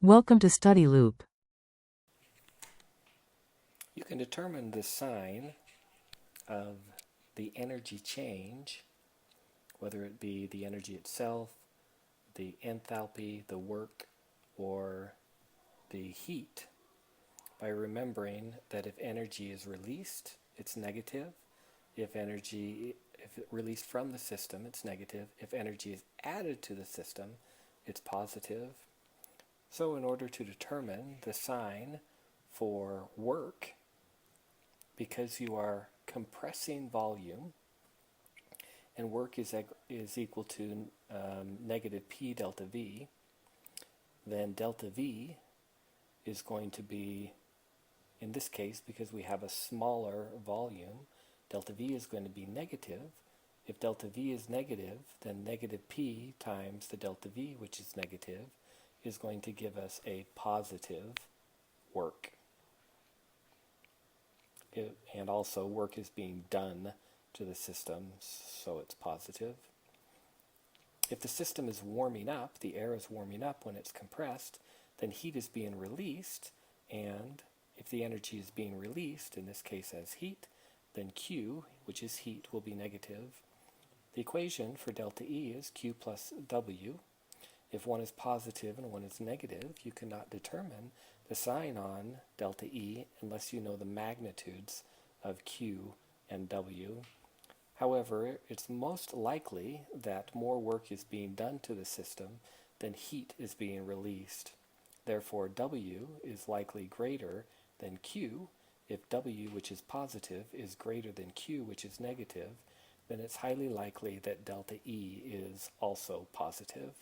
Welcome to Study Loop. You can determine the sign of the energy change, whether it be the energy itself, the enthalpy, the work, or the heat, by remembering that if energy is released, it's negative. If it released from the system, it's negative. If energy is added to the system, it's positive. So in order to determine the sign for work, because you are compressing volume, and work is equal to negative P delta V, then delta V is going to be, in this case, because we have a smaller volume, delta V is going to be negative. If delta V is negative, then negative P times the delta V, which is negative, is going to give us a positive work. And also work is being done to the system, so it's positive. If the system is warming up, the air is warming up when it's compressed, then heat is being released, and if the energy is being released, in this case as heat, then Q, which is heat, will be negative. The equation for delta E is Q plus W. If one is positive and one is negative, you cannot determine the sign on delta E unless you know the magnitudes of Q and W. However, it's most likely that more work is being done to the system than heat is being released. Therefore, W is likely greater than Q. If W, which is positive, is greater than Q, which is negative, then it's highly likely that delta E is also positive.